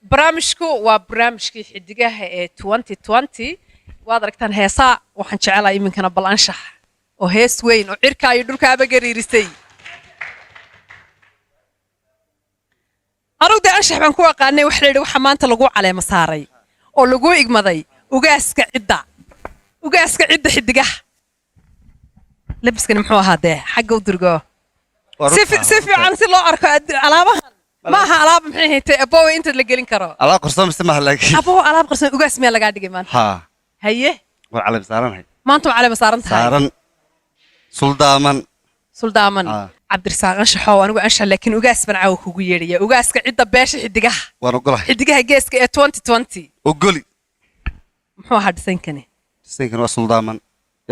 برامجكو وبرامجكي حدقها 2020 waad aragtaan heesaa waxaan jecelahay iminkana bal anshax oo hees weyn oo cirka iyo dhulkaaba gariirisay arugda anshax baan ku aqaanay wax la yiri waxa maanta lagu caleema saaray oo lagu igmaday ugaaska cidda xidigaha labiskan muxuu ahaa dee xagga u durgo si fiican si loo arko alaabahan maaha alaab maxay haytay aboo inta la gelin karo alaab qarsoon mise maaha laakiin aboo alaab qarsoon ugaas meel laga dhigay maanta ha haye وعلى مسارن maanta wacala masaaran tahay سارن suldaaman cabdirsaaq anshaxow anigu anshax laakiin ugaas baan caaw kugu yeedhaya ugaaska cidda beesha xidigaha waan ogolahay xidigaha geeska ee 2020 ogoli muxuu ahaa dhisankani waa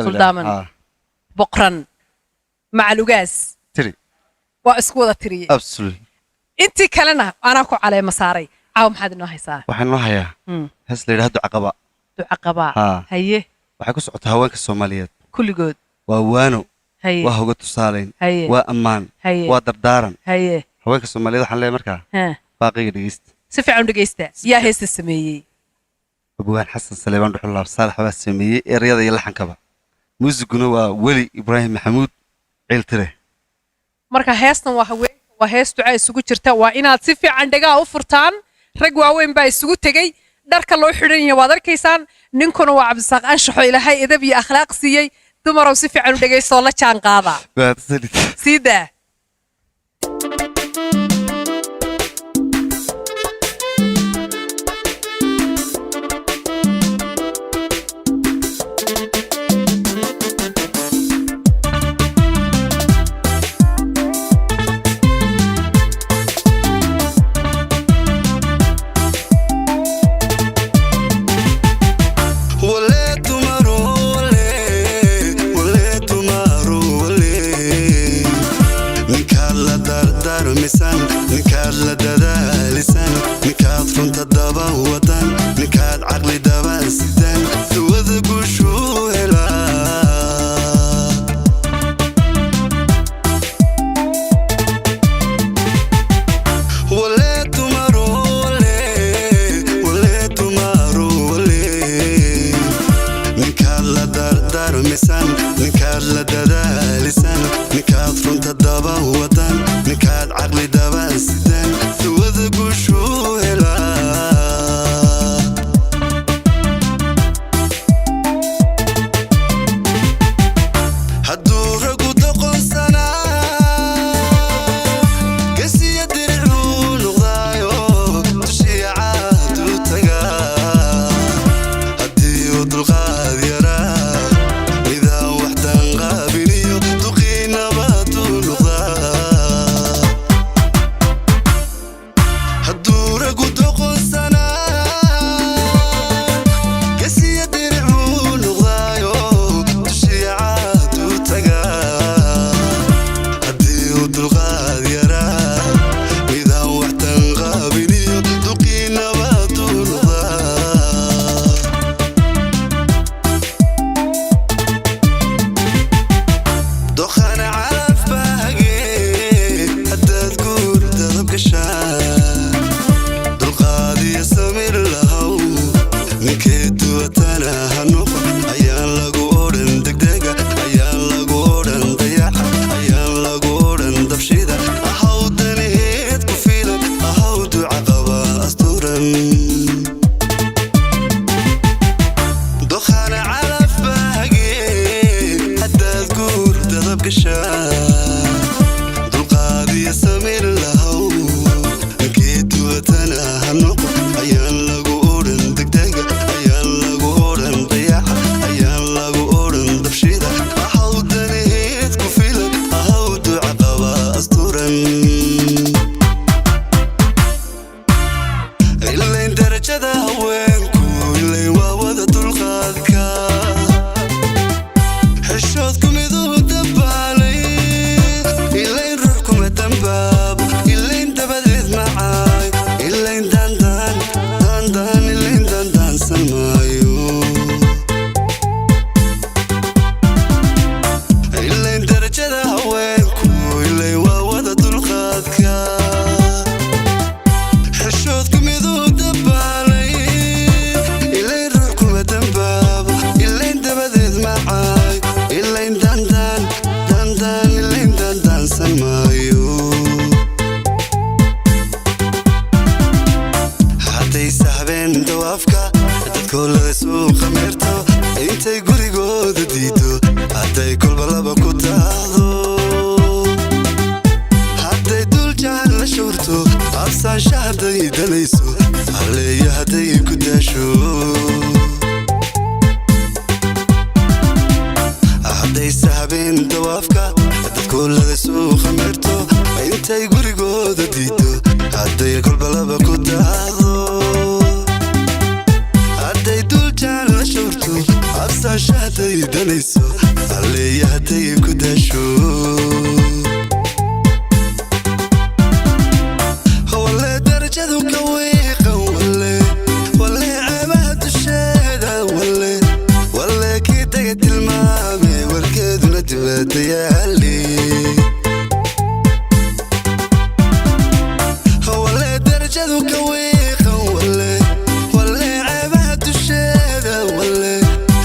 suldaaman boqran macal ugaas tiri waa isku wada tiriyay absolutely intii kalena anaa ku caleema saaray caaw maxaad inoo haysaa waxaan noo hayaa hees la yidhaahdo duca qaba haye waxay ku socotaa haweenka Soomaaliyeed kulligood waa waano waa hoga tusaaleyn waa ammaan waa dardaaran haweenka Soomaaliyeed waxaan leeyahay markaa baaqiga dhageysta si fiican dhageysta yaa heesta sameeyay abwaan xasan Saleebaan Dhuxulaab Saalax baa sameeyay erayada iyo laxankaba muusiguna waa Weli Ibraahim Maxamuud Ciiltire marka heestan waa hees duca isugu jirta waa inaad si fiican dhagaa u furtaan rag waaweyn baa isugu tagay dharka loo xidhan yahay waad arkaysaan ninkuna waa cabdisaaq anshaxo ilaahay edab iyo akhlaaq siiyay dumarow si fiican u dhageysto la jaan qaada sida عبسان شهدي دليسو علي هدي كداشو عدي سحبين دوافكا دad كل هذا سوق خمرتو انتي قريقو دديدو عدي كل بلابا كدادو عدي دول جعل شورتو عبسان شهدي دليسو علي هدي كداشو هو اللي درجته كويخة ولا عباد الشيدة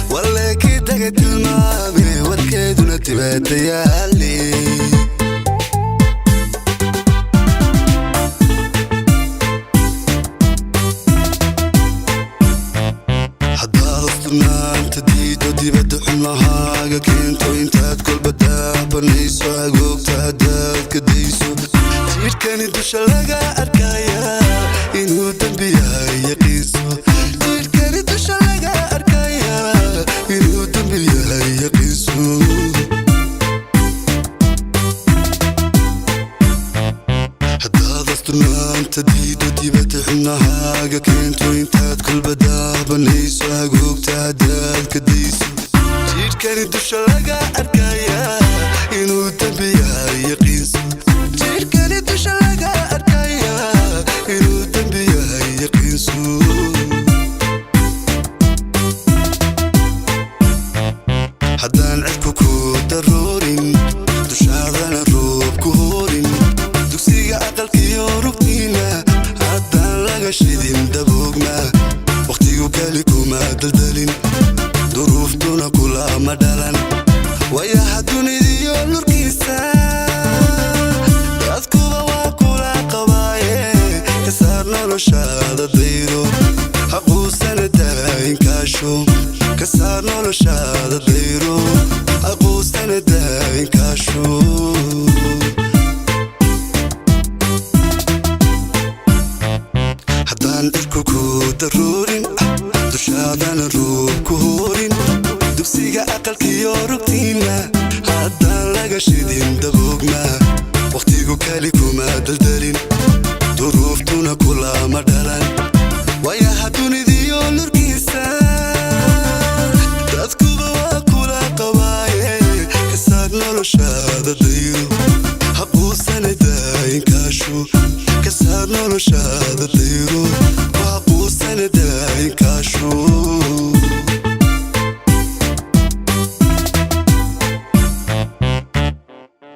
ولا كده قد المامي والكيد ونتبات يالي حدا أصلنا انت ديدو دي بدو حملها كنتو انتاد كل بدا بنيسو عقوق تعداد كديسو جير كان يدوش لقا أركايا إنو دنبيا يقيسو جير كان يدوش لقا أركايا إنو دنبيا يقيسو حدا أصلنا انت ديدو دي بدو حملها كنتو انتاد كل بدا بنيسو عقوق تعداد كديسو جير كان يدوش لقا أركايا إنو دنبيا يقيسو جير كان يدوش لقا أركايا إنو دنبيا يقيسو حدان عدكو كو ضرورين دوش هذانا روب كهورين دوكسيقا أقلكي يوربتينا حدان لقا شدين دبوقنا وقتيقو كاليكو ما دلدلين ظروف دونا كلها مدلن ويا حدوني ديو نوركيسا dadkuba waa kula qabaaye ka saar noloshaada dayro haquusana daayinkaasho ka saar noloshaada dayro haquusana daayinkaasho haddaan dhirku ku daruurin dushaadana ruub ku hoorin dugsiga aqalkiyo rugtiina haddaan laga shidin daboogna waqtigu kali kuma daldalin duruuftuna kulama dhalan wayaha dunidiyo nurkiisa dadkuba waa kula qabaaye ka saar noloshaada dayro haquusana daayinkaasho ka saar noloshaada dayro haquusana daayinkaasho